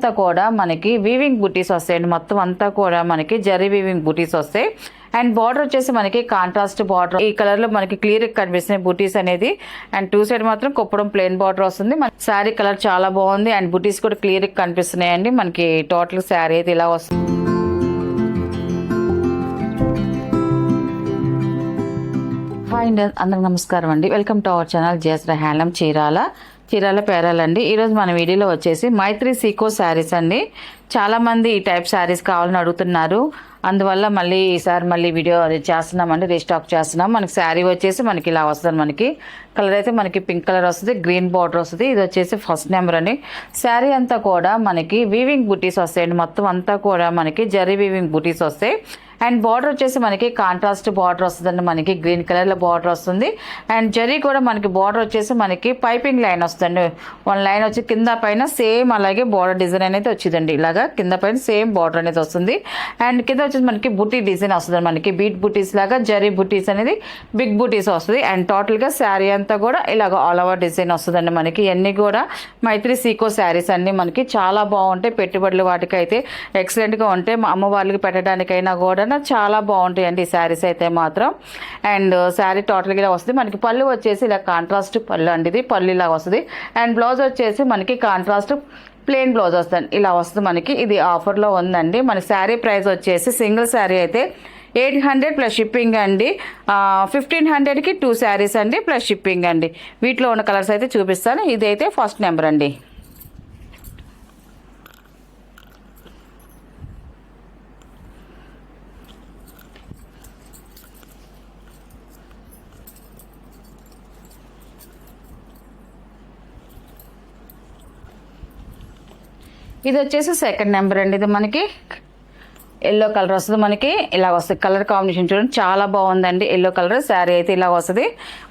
అంతా కూడా మనకి వీవింగ్ బుటీస్ వస్తాయండి. మొత్తం అంతా కూడా మనకి జరీ వీవింగ్ బుటీస్ వస్తాయి. అండ్ బార్డర్ వచ్చేసి మనకి కాంట్రాస్ట్ బార్డర్, ఈ కలర్ లో మనకి క్లియర్ కనిపిస్తున్నాయి బుటీస్ అనేది. అండ్ టూ సైడ్ మాత్రం కుప్పడం ప్లెయిన్ బార్డర్ వస్తుంది. మన శారీ కలర్ చాలా బాగుంది. అండ్ బుటీస్ కూడా క్లియర్ కనిపిస్తున్నాయండి. మనకి టోటల్ శారీ అయితే ఇలా వస్తుంది. హాయ్ అండి, అందరికి నమస్కారం అండి. వెల్కమ్ టు అవర్ ఛానల్ జేస్రా హ్యాండ్లూమ్ చీరాల పేరాలండి. ఈరోజు మన వీడియోలో వచ్చేసి మైత్రి సీకో శారీస్ అండి. చాలామంది ఈ టైప్ శారీస్ కావాలని అడుగుతున్నారు. అందువల్ల మళ్ళీ ఈసారి వీడియో అది చేస్తున్నామండి, రీస్టాక్ చేస్తున్నాం. మనకి శారీ వచ్చేసి మనకి ఇలా వస్తుంది. మనకి కలర్ అయితే మనకి పింక్ కలర్ వస్తుంది, గ్రీన్ బార్డర్ వస్తుంది. ఇది వచ్చేసి ఫస్ట్ నెంబర్ అండి. శారీ అంతా కూడా మనకి వీవింగ్ బుటీస్ వస్తాయండి. మొత్తం అంతా కూడా మనకి జరీ వీవింగ్ బుటీస్ వస్తాయి. అండ్ బార్డర్ వచ్చేసి మనకి కాంట్రాస్ట్ బార్డర్ వస్తుందండి. మనకి గ్రీన్ కలర్లో బార్డర్ వస్తుంది. అండ్ జరీ కూడా మనకి బార్డర్ వచ్చేసి మనకి పైపింగ్ లైన్ వస్తుంది. వన్ లైన్ వచ్చి కింద పైన సేమ్ అలాగే బార్డర్ డిజైన్ అనేది వచ్చిందండి. ఇలాగా కింద పైన సేమ్ బార్డర్ అనేది వస్తుంది. అండ్ కింద వచ్చేసి మనకి బుటీ డిజైన్ వస్తుంది. మనకి బీట్ బుటీస్ లాగా జరీ బుటీస్ అనేది బిగ్ బుటీస్ వస్తుంది. అండ్ టోటల్గా శారీ అంతా కూడా ఇలాగ ఆల్ ఓవర్ డిజైన్ వస్తుందండి. మనకి ఇవన్నీ కూడా మైత్రి సీకో శారీస్ అన్ని మనకి చాలా బాగుంటాయి. పెట్టుబడులు వాటికైతే ఎక్సలెంట్గా ఉంటాయి. మా అమ్మ వాళ్ళకి పెట్టడానికైనా కూడా చాలా బాగుంటాయండి ఈ శారీస్ అయితే మాత్రం. అండ్ శారీ టోటల్గా ఇలా వస్తుంది. మనకి పళ్ళు వచ్చేసి ఇలా కాంట్రాస్ట్ పళ్ళు అండి. ఇది పళ్ళు ఇలా వస్తుంది. అండ్ బ్లౌజ్ వచ్చేసి మనకి కాంట్రాస్ట్ ప్లెయిన్ బ్లౌజ్ వస్తుంది. ఇలా వస్తుంది మనకి. ఇది ఆఫర్లో ఉందండి. మన శారీ ప్రైస్ వచ్చేసి సింగిల్ శారీ అయితే 800 ప్లస్ షిప్పింగ్ అండి. 1500కి 2 శారీస్ అండి ప్లస్ షిప్పింగ్ అండి. వీటిలో ఉన్న కలర్స్ అయితే చూపిస్తాను. ఇదైతే ఫస్ట్ నెంబర్ అండి. ఇది వచ్చేసి సెకండ్ నెంబర్ అండి. ఇది మనకి ఎల్లో కలర్ వస్తుంది. మనకి ఇలా వస్తుంది. కలర్ కాంబినేషన్ చూడండి చాలా బాగుందండి. ఎల్లో కలర్ శారీ అయితే ఇలా వస్తుంది.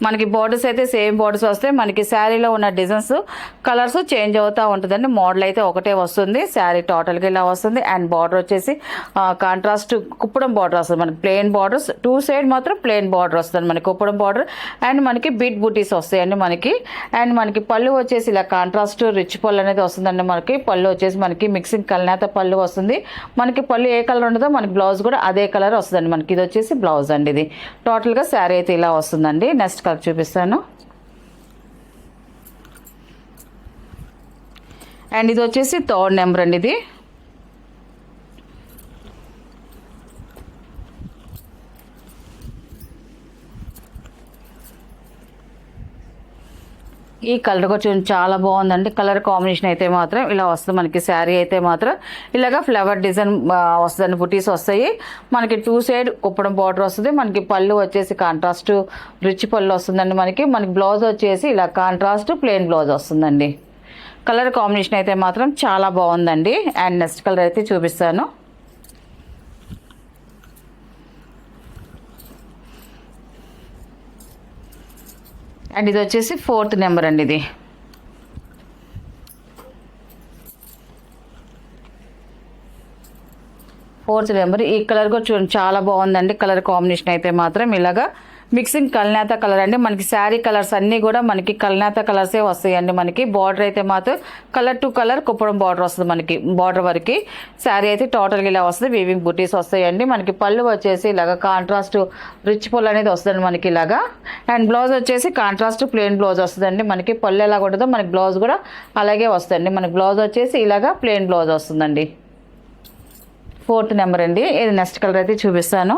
మనకి బార్డర్స్ అయితే సేమ్ బార్డర్స్ వస్తాయి. మనకి శారీలో ఉన్న డిజైన్స్ కలర్స్ చేంజ్ అవుతూ ఉంటుందండి. మోడల్ అయితే ఒకటే వస్తుంది. శారీ టోటల్గా ఇలా వస్తుంది. అండ్ బార్డర్ వచ్చేసి కాంట్రాస్ట్ కుప్పడం బార్డర్ వస్తుంది. మనకి ప్లెయిన్ బార్డర్స్, టూ సైడ్ మాత్రం ప్లెయిన్ బార్డర్ వస్తుంది. మనకి కుప్పడం బార్డర్ అండ్ మనకి బీట్ బూటీస్ వస్తాయండి మనకి. అండ్ మనకి పళ్ళు వచ్చేసి ఇలా కాంట్రాస్ట్ రిచ్ పళ్ళు అనేది వస్తుందండి. మనకి పళ్ళు వచ్చేసి మనకి మిక్సింగ్ కల్నేత పళ్ళు వస్తుంది. మనకి పళ్ళు ఏ కలర్ ఉండదో మనకి బ్లౌజ్ కూడా అదే కలర్ వస్తుందండి. మనకి ఇది వచ్చేసి బ్లౌజ్ అండి. ఇది టోటల్గా శారీ అయితే ఇలా వస్తుందండి. నెక్స్ట్ కలర్ చూపిస్తాను. అండ్ ఇది వచ్చేసి థర్డ్ నెంబర్ అండి. ఇది ఈ కలర్ కూడా చూడండి చాలా బాగుందండి. కలర్ కాంబినేషన్ అయితే మాత్రం ఇలా వస్తుంది. మనకి శారీ అయితే మాత్రం ఇలాగా ఫ్లవర్ డిజైన్ వస్తుందండి. బుటీస్ వస్తాయి. మనకి టూ సైడ్ కుప్పడం బార్డర్ వస్తుంది. మనకి పళ్ళు వచ్చేసి కాంట్రాస్ట్ రిచ్ పళ్ళు వస్తుందండి. మనకి బ్లౌజ్ వచ్చేసి ఇలా కాంట్రాస్ట్ ప్లెయిన్ బ్లౌజ్ వస్తుందండి. కలర్ కాంబినేషన్ అయితే మాత్రం చాలా బాగుందండి. అండ్ నెక్స్ట్ కలర్ అయితే చూపిస్తాను. అండ్ ఇది వచ్చేసి ఫోర్త్ నెంబర్ అండి. ఇది ఫోర్త్ నెంబర్. ఈ కలర్ కూడా చూడండి చాలా బాగుందండి. కలర్ కాంబినేషన్ అయితే మాత్రం ఇలాగా మిక్సింగ్ కల్నేత కలర్ అండి. మనకి శారీ కలర్స్ అన్నీ కూడా మనకి కల్నేత కలర్సే వస్తాయండి. మనకి బార్డర్ అయితే మాత్రం colour to colour Kuppadam border వస్తుంది. మనకి బార్డర్ వరకు శారీ అయితే టోటల్గా ఇలా వస్తుంది. వీవింగ్ బుటీస్ వస్తాయండి. మనకి పళ్ళు వచ్చేసి ఇలాగా కాంట్రాస్ట్ రిచ్ పళ్ళు అనేది వస్తుంది మనకి ఇలాగా. అండ్ బ్లౌజ్ వచ్చేసి కాంట్రాస్ట్ ప్లెయిన్ బ్లౌజ్ వస్తుందండి. మనకి పళ్ళు ఎలా ఉంటుందో మనకి బ్లౌజ్ కూడా అలాగే వస్తుంది. మనకి బ్లౌజ్ వచ్చేసి ఇలాగా ప్లెయిన్ బ్లౌజ్ వస్తుందండి. ఫోర్త్ నెంబర్ అండి. ఇది నెక్స్ట్ కలర్ అయితే చూపిస్తాను.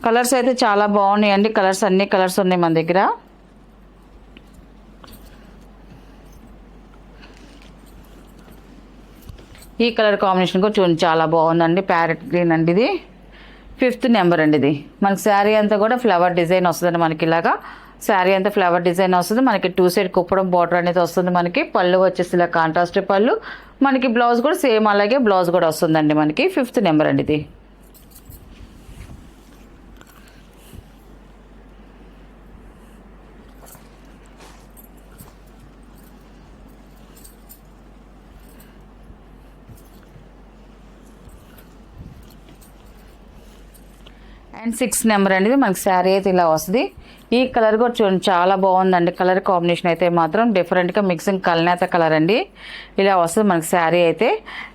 కలర్స్ అయితే చాలా బాగున్నాయండి. కలర్స్ అన్ని కలర్స్ ఉన్నాయి మన దగ్గర. ఈ కలర్ కాంబినేషన్ కూడా చూడండి చాలా బాగుందండి. ప్యారెట్ గ్రీన్ అండి. ఇది ఫిఫ్త్ నెంబర్ అండి. ఇది మనకి శారీ అంతా కూడా ఫ్లవర్ డిజైన్ వస్తుందండి. మనకి ఇలాగా శారీ అంతా ఫ్లవర్ డిజైన్ వస్తుంది. మనకి టూ సైడ్ కుప్పడం బార్డర్ అనేది వస్తుంది. మనకి పళ్ళు వచ్చేసి ఇలా కాంట్రాస్ట్ పళ్ళు. మనకి బ్లౌజ్ కూడా సేమ్ అలాగే బ్లౌజ్ కూడా వస్తుందండి. మనకి ఫిఫ్త్ నెంబర్ అండి. ఇది అండ్ 6 నెంబర్ అనేది మనకి శారీ అయితే ఇలా వస్తుంది. ఈ కలర్ కూడా చూడండి చాలా బాగుందండి. కలర్ కాంబినేషన్ అయితే మాత్రం డిఫరెంట్గా మిక్సింగ్ కల్నేత కలర్ అండి. ఇలా వస్తుంది మనకి శారీ అయితే.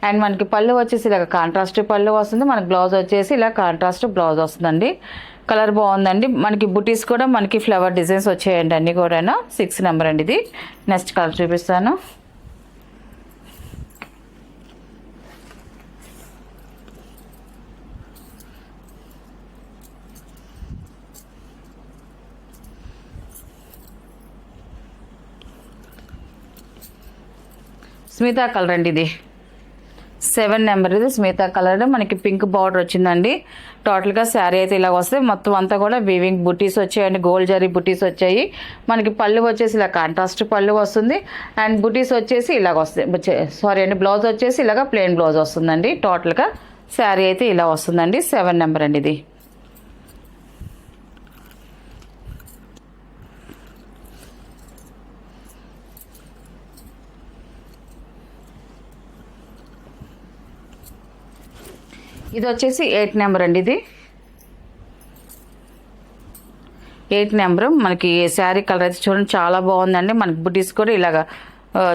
అండ్ మనకి పళ్ళు వచ్చేసి ఇలా కాంట్రాస్ట్ పళ్ళు వస్తుంది. మనకి బ్లౌజ్ వచ్చేసి ఇలా కాంట్రాస్ట్ బ్లౌజ్ వస్తుందండి. కలర్ బాగుందండి. మనకి బుటీస్ కూడా మనకి ఫ్లవర్ డిజైన్స్ వచ్చాయండి అన్నీ కూడా. 6 నెంబర్ అండి ఇది. నెక్స్ట్ కలర్ చూపిస్తాను. స్మితా కలర్ అండి ఇది. 7 నెంబర్ ఇది స్మితా కలర్. మనకి పింక్ బార్డర్ వచ్చిందండి. టోటల్గా శారీ అయితే ఇలా వస్తుంది. మొత్తం అంతా కూడా వీవింగ్ బుటీస్ వచ్చాయండి. గోల్డ్ జరీ బుటీస్ వచ్చాయి. మనకి పళ్ళు వచ్చేసి ఇలా కాంట్రాస్ట్ పళ్ళు వస్తుంది. అండ్ బుటీస్ వచ్చేసి ఇలాగ వస్తాయి. సారీ అండి, బ్లౌజ్ వచ్చేసి ఇలాగ ప్లెయిన్ బ్లౌజ్ వస్తుందండి. టోటల్గా శారీ అయితే ఇలా వస్తుందండి. 7 నెంబర్ అండి ఇది. ఇది వచ్చేసి 8 నెంబర్ అండి ఇది. 8 నెంబర్ మనకి శారీ కలర్ అయితే చూడండి చాలా బాగుందండి. మనకి బుటీస్ కూడా ఇలాగా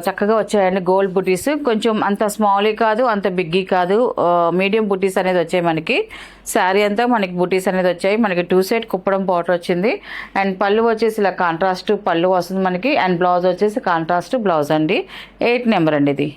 చక్కగా వచ్చాయండి. గోల్డ్ బుటీస్ కొంచెం అంత స్మాల్ కాదు, అంత బిగ్గి కాదు, మీడియం బుటీస్ అనేది వచ్చాయి. మనకి శారీ అంతా మనకి బుటీస్ అనేది వచ్చాయి. మనకి 2 సైడ్ కుప్పడం బార్డర్ వచ్చింది. అండ్ పళ్ళు వచ్చేసి ఇలా కాంట్రాస్ట్ పళ్ళు వస్తుంది మనకి. అండ్ బ్లౌజ్ వచ్చేసి కాంట్రాస్ట్ బ్లౌజ్ అండి. 8 నెంబర్ అండి ఇది.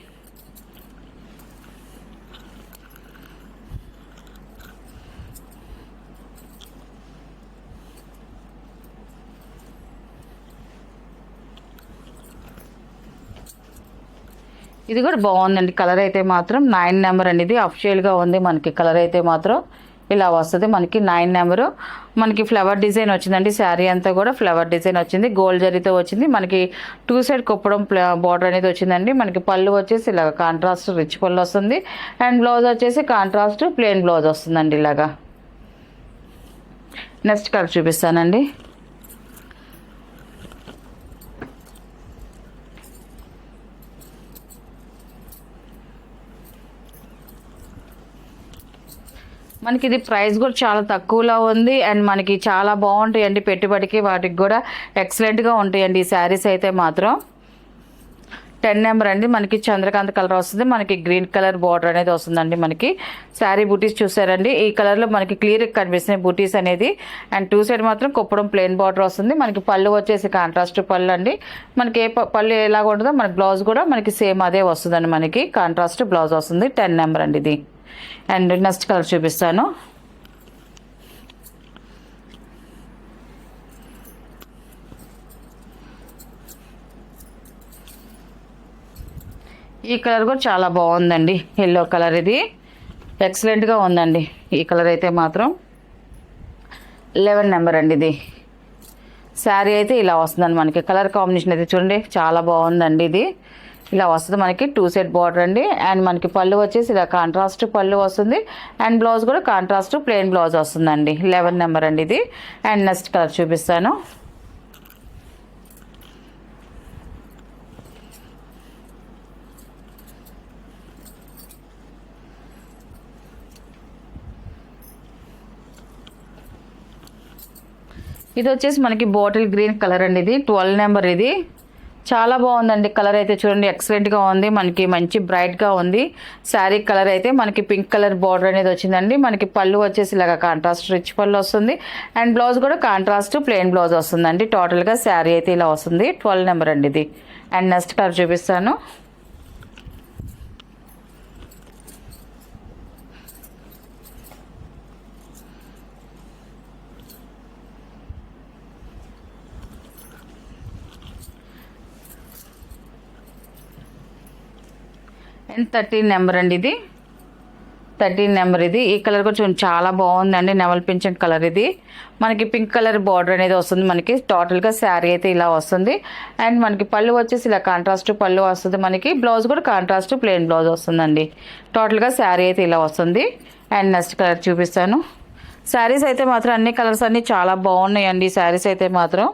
ఇది కూడా బాగుందండి. కలర్ అయితే మాత్రం 9 నెంబర్ అండి ఇది. అఫిషియల్గా ఉంది మనకి. కలర్ అయితే మాత్రం ఇలా వస్తుంది మనకి. 9 నెంబరు మనకి ఫ్లవర్ డిజైన్ వచ్చిందండి. శారీ అంతా కూడా ఫ్లవర్ డిజైన్ వచ్చింది. గోల్డ్ జరీతో వచ్చింది. మనకి 2 సైడ్ కుప్పడం బార్డర్ అనేది వచ్చిందండి. మనకి పళ్ళు వచ్చేసి ఇలా కాంట్రాస్ట్ రిచ్ పళ్ళు వస్తుంది. అండ్ బ్లౌజ్ వచ్చేసి కాంట్రాస్ట్ ప్లెయిన్ బ్లౌజ్ వస్తుందండి ఇలాగా. నెక్స్ట్ కలర్ చూపిస్తానండి. మనకి ఇది ప్రైస్ కూడా చాలా తక్కువలో ఉంది. అండ్ మనకి చాలా బాగుంటాయండి పెట్టుబడికి. వాటికి కూడా ఎక్సలెంట్గా ఉంటాయండి ఈ శారీస్ అయితే మాత్రం. 10 నెంబర్ అండి. మనకి చంద్రకాంత్ కలర్ వస్తుంది. మనకి గ్రీన్ కలర్ బార్డర్ అనేది వస్తుందండి. మనకి శారీ బూటీస్ చూసారండి. ఈ కలర్లో మనకి క్లియర్గా కనిపిస్తున్నాయి బూటీస్ అనేది. అండ్ 2 సైడ్ మాత్రం కుప్పడం ప్లెయిన్ బార్డర్ వస్తుంది. మనకి పళ్ళు వచ్చేసి కాంట్రాస్ట్ పళ్ళు అండి. మనకి ఏ పళ్ళు ఎలాగ ఉంటుందో మనకి బ్లౌజ్ కూడా మనకి సేమ్ అదే వస్తుందండి. మనకి కాంట్రాస్ట్ బ్లౌజ్ వస్తుంది. 10 నెంబర్ అండి ఇది. అండ్ నెక్స్ట్ కలర్ చూపిస్తాను. ఈ కలర్ కూడా చాలా బాగుందండి. ఎల్లో కలర్ ఇది ఎక్సలెంట్గా ఉందండి. ఈ కలర్ అయితే మాత్రం 11 నెంబర్ అండి ఇది. శారీ అయితే ఇలా వస్తుందండి. మనకి కలర్ కాంబినేషన్ అయితే చూడండి చాలా బాగుందండి. ఇది ఇలా వస్తుంది మనకి. 2 సైడ్ బార్డర్ అండి. అండ్ మనకి పళ్ళు వచ్చేసి ఇలా కాంట్రాస్ట్ పళ్ళు వస్తుంది. అండ్ బ్లౌజ్ కూడా కాంట్రాస్ట్ ప్లెయిన్ బ్లౌజ్ వస్తుందండి. 11 నెంబర్ అండి ఇది. అండ్ నెక్స్ట్ కలర్ చూపిస్తాను. ఇది వచ్చేసి మనకి బాటిల్ గ్రీన్ కలర్ అండి ఇది. 12 నెంబర్ ఇది. చాలా బాగుందండి. కలర్ అయితే చూడండి ఎక్సలెంట్గా ఉంది. మనకి మంచి బ్రైట్గా ఉంది. శారీ కలర్ అయితే మనకి పింక్ కలర్ బార్డర్ అనేది వచ్చిందండి. మనకి పళ్ళు వచ్చేసి ఇలాగ కాంట్రాస్ట్ రిచ్ పళ్ళు వస్తుంది. అండ్ బ్లౌజ్ కూడా కాంట్రాస్ట్ ప్లెయిన్ బ్లౌజ్ వస్తుందండి. టోటల్గా శారీ అయితే ఇలా వస్తుంది. 12 నెంబర్ అండి ఇది. అండ్ నెక్స్ట్ కలర్ చూపిస్తాను. అండ్ 13 నెంబర్ అండి ఇది. 13 నెంబర్ ఇది. ఈ కలర్ కూడా చూడండి చాలా బాగుందండి. నెమల్ పింఛన్ కలర్ ఇది. మనకి పింక్ కలర్ బార్డర్ అనేది వస్తుంది. మనకి టోటల్గా శారీ అయితే ఇలా వస్తుంది. అండ్ మనకి పళ్ళు వచ్చేసి ఇలా కాంట్రాస్ట్ పళ్ళు వస్తుంది. మనకి బ్లౌజ్ కూడా కాంట్రాస్ట్ ప్లెయిన్ బ్లౌజ్ వస్తుందండి. టోటల్గా శారీ అయితే ఇలా వస్తుంది. అండ్ నెక్స్ట్ కలర్ చూపిస్తాను. శారీస్ అయితే మాత్రం అన్ని కలర్స్ అన్నీ చాలా బాగున్నాయండి. శారీస్ అయితే మాత్రం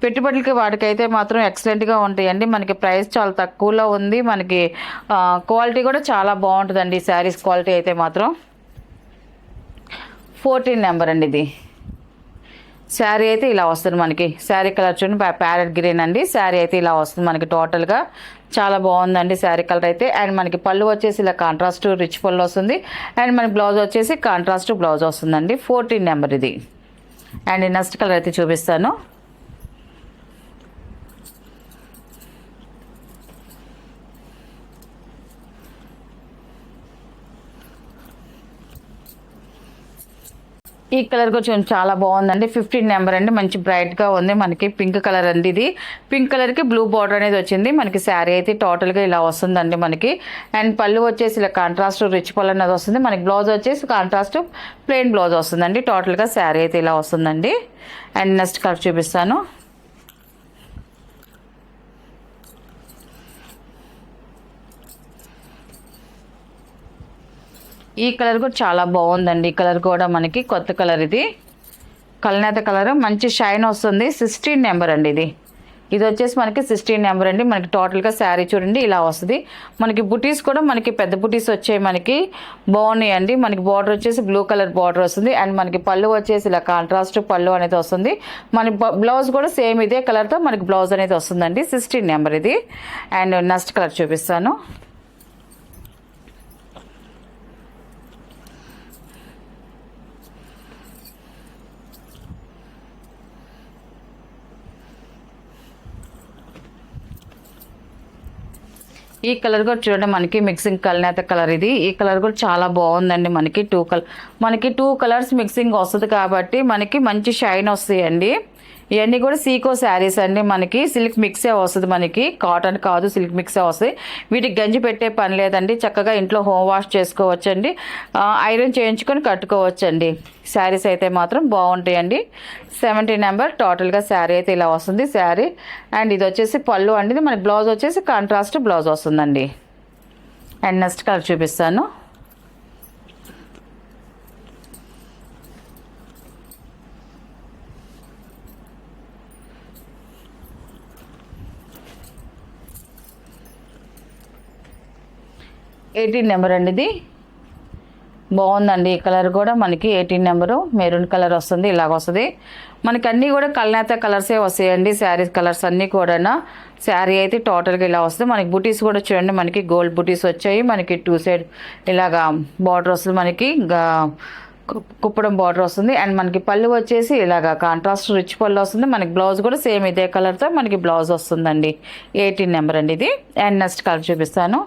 పెట్టుబడులకి వాటికైతే మాత్రం ఎక్సలెంట్గా ఉంటాయండి. మనకి ప్రైస్ చాలా తక్కువలో ఉంది. మనకి క్వాలిటీ కూడా చాలా బాగుంటుందండి. శారీస్ క్వాలిటీ అయితే మాత్రం 14 నెంబర్ అండి ఇది. శారీ అయితే ఇలా వస్తుంది మనకి. శారీ కలర్ చూడండి ప్యారెట్ గ్రీన్ అండి. శారీ అయితే ఇలా వస్తుంది మనకి టోటల్గా. చాలా బాగుందండి శారీ కలర్ అయితే. అండ్ మనకి పళ్ళు వచ్చేసి ఇలా కాంట్రాస్ట్ రిచ్ పళ్ళు వస్తుంది. అండ్ మనకి బ్లౌజ్ వచ్చేసి కాంట్రాస్ట్ బ్లౌజ్ వస్తుందండి. 14 నెంబర్ ఇది. అండ్ నెక్స్ట్ కలర్ అయితే చూపిస్తాను. ఈ కలర్ కొంచెం చాలా బాగుందండి. 15 నెంబర్ అండి. మంచి బ్రైట్గా ఉంది మనకి. పింక్ కలర్ అండి ఇది. పింక్ కలర్కి బ్లూ బార్డర్ అనేది వచ్చింది మనకి. శారీ అయితే టోటల్గా ఇలా వస్తుందండి మనకి. అండ్ పళ్ళు వచ్చేసి ఇలా కాంట్రాస్ట్ రిచ్ పళ్ళు అనేది వస్తుంది మనకి. బ్లౌజ్ వచ్చేసి కాంట్రాస్ట్ ప్లెయిన్ బ్లౌజ్ వస్తుందండి. టోటల్గా శారీ అయితే ఇలా వస్తుందండి. అండ్ నెక్స్ట్ కలర్ చూపిస్తాను. ఈ కలర్ కూడా చాలా బాగుందండి. ఈ కలర్ కూడా మనకి కొత్త కలర్ ఇది. కలనేత కలర్ మంచి షైన్ వస్తుంది. 16 నెంబర్ అండి ఇది. ఇది వచ్చేసి మనకి 16 నెంబర్ అండి. మనకి టోటల్గా శారీ చూడండి ఇలా వస్తుంది మనకి. బుటీస్ కూడా మనకి పెద్ద బుటీస్ వచ్చాయి మనకి. బాగున్నాయండి మనకి. బార్డర్ వచ్చేసి బ్లూ కలర్ బార్డర్ వస్తుంది. అండ్ మనకి పళ్ళు వచ్చేసి ఇలా కాంట్రాస్ట్ పళ్ళు అనేది వస్తుంది. మన బ్లౌజ్ కూడా సేమ్ ఇదే కలర్తో మనకి బ్లౌజ్ అనేది వస్తుందండి. 16 నెంబర్ ఇది. అండ్ నెక్స్ట్ కలర్ చూపిస్తాను. ఈ కలర్ కూడా చూడండి మనకి మిక్సింగ్ కలనేత కలర్ ఇది. ఈ కలర్ కూడా చాలా బాగుందండి మనకి. టూ కలర్స్ మిక్సింగ్ వస్తుంది కాబట్టి మనకి మంచి షైన్ వస్తాయండి. ఇవన్నీ కూడా సీకో శారీస్ అండి మనకి. సిల్క్ మిక్సే వస్తుంది మనకి. కాటన్ కాదు, సిల్క్ మిక్సే వస్తుంది. వీటికి గంజి పెట్టే పని లేదండి. చక్కగా ఇంట్లో హోమ్ వాష్ చేసుకోవచ్చండి. ఐరన్ చేయించుకొని కట్టుకోవచ్చండి. శారీస్ అయితే మాత్రం బాగుంటాయండి. 17 నెంబర్ టోటల్గా శారీ అయితే ఇలా వస్తుంది శారీ. అండ్ ఇది వచ్చేసి పళ్ళు అండి. మన బ్లౌజ్ వచ్చేసి కాంట్రాస్ట్ బ్లౌజ్ వస్తుందండి. అండ్ నెక్స్ట్ కలర్ చూపిస్తాను. ఎయిటీన్ నెంబర్ అండి ఇది. బాగుందండి ఈ కలర్ కూడా మనకి. 18 నెంబరు మెరూన్ కలర్ వస్తుంది. ఇలాగ వస్తుంది మనకి. అన్నీ కూడా కలనేత కలర్సే వస్తాయండి శారీ కలర్స్ అన్నీ కూడా. శారీ అయితే టోటల్గా ఇలా వస్తుంది మనకి. బుటీస్ కూడా చూడండి మనకి. గోల్డ్ బుటీస్ వచ్చాయి మనకి. 2 సైడ్ ఇలాగా బార్డర్ వస్తుంది మనకి. కుప్పడం బార్డర్ వస్తుంది. అండ్ మనకి పళ్ళు వచ్చేసి ఇలాగా కాంట్రాస్ట్ రిచ్ పళ్ళు వస్తుంది మనకి. బ్లౌజ్ కూడా సేమ్ ఇదే కలర్తో మనకి బ్లౌజ్ వస్తుందండి. 18 నెంబర్ అండి ఇది. అండ్ నెక్స్ట్ కలర్ చూపిస్తాను.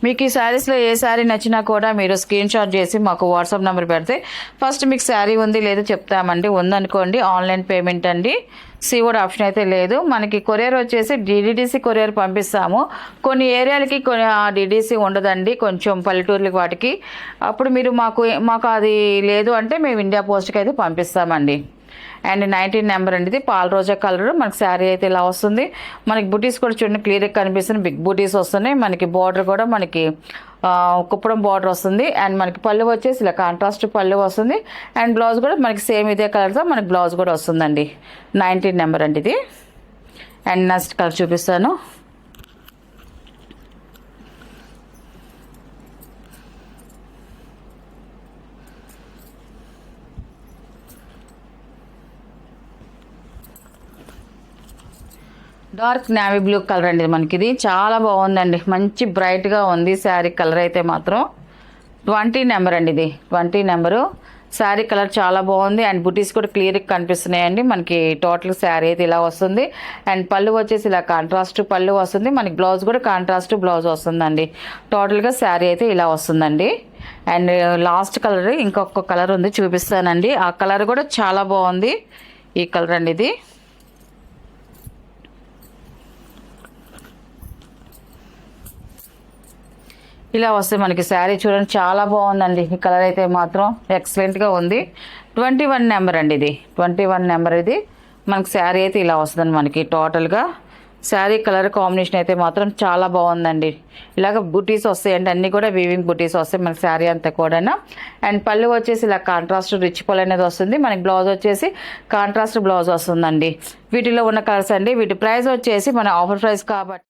మీకు ఈ శారీస్లో ఏ శారీ నచ్చినా కూడా మీరు స్క్రీన్ షాట్ చేసి మాకు వాట్సాప్ నెంబర్ పెడితే ఫస్ట్ మీకు శారీ ఉంది లేదో చెప్తామండి. ఉందనుకోండి ఆన్లైన్ పేమెంట్ అండి. సీఓడి ఆప్షన్ అయితే లేదు మనకి. కొరియర్ వచ్చేసి డిడిసి కొరియర్ పంపిస్తాము. కొన్ని ఏరియాలకి డిడిసి ఉండదండి, కొంచెం పల్లెటూర్లకి వాటికి. అప్పుడు మీరు మాకు అది లేదు అంటే మేము ఇండియా పోస్ట్కి అయితే పంపిస్తామండి. అండ్ 19 నెంబర్ అండి ఇది. పాల రోజా కలర్ మనకి. శారీ అయితే ఇలా వస్తుంది మనకి. బుటీస్ కూడా చూడండి క్లియర్గా కనిపిస్తుంది. బిగ్ బుటీస్ వస్తున్నాయి మనకి. బార్డర్ కూడా మనకి కుప్పడం బార్డర్ వస్తుంది. అండ్ మనకి పళ్ళు వచ్చేసి ఇలా కాంట్రాస్ట్ పళ్ళు వస్తుంది. అండ్ బ్లౌజ్ కూడా మనకి సేమ్ ఇదే కలర్తో మనకి బ్లౌజ్ కూడా వస్తుందండి. 19 నెంబర్ అండి ఇది. అండ్ నెక్స్ట్ కలర్ చూపిస్తాను. డార్క్ నేవీ బ్లూ కలర్ అండి మనకి. ఇది చాలా బాగుందండి. మంచి బ్రైట్గా ఉంది శారీ కలర్ అయితే మాత్రం. 20 నెంబర్ అండి ఇది. 20 నెంబరు శారీ కలర్ చాలా బాగుంది. అండ్ బుటీస్ కూడా క్లియర్గా కనిపిస్తున్నాయండి మనకి. టోటల్ శారీ అయితే ఇలా వస్తుంది. అండ్ పళ్ళు వచ్చేసి ఇలా కాంట్రాస్ట్ పళ్ళు వస్తుంది మనకి. బ్లౌజ్ కూడా కాంట్రాస్ట్ బ్లౌజ్ వస్తుందండి. టోటల్గా శారీ అయితే ఇలా వస్తుందండి. అండ్ లాస్ట్ కలర్ ఇంకొక కలర్ ఉంది చూపిస్తానండి. ఆ కలర్ కూడా చాలా బాగుంది. ఈ కలర్ అండి ఇది. ఇలా వస్తే మనకి శారీ చూడండి చాలా బాగుందండి. ఈ కలర్ అయితే మాత్రం ఎక్సలెంట్గా ఉంది. 21 నెంబర్ అండి ఇది. 21 నెంబర్ ఇది మనకి. శారీ అయితే ఇలా వస్తుందండి మనకి. టోటల్గా శారీ కలర్ కాంబినేషన్ అయితే మాత్రం చాలా బాగుందండి. ఇలాగ బుటీస్ వస్తాయండి. అన్నీ కూడా వీవింగ్ బుటీస్ వస్తాయి మనకి శారీ అంతా కూడా. అండ్ పళ్ళు వచ్చేసి ఇలా కాంట్రాస్ట్ రిచ్ పళ్ళు అనేది వస్తుంది మనకి. బ్లౌజ్ వచ్చేసి కాంట్రాస్ట్ బ్లౌజ్ వస్తుందండి. వీటిలో ఉన్న కలర్స్ అండి. వీటి ప్రైస్ వచ్చేసి మన ఆఫర్ ప్రైస్ కాబట్టి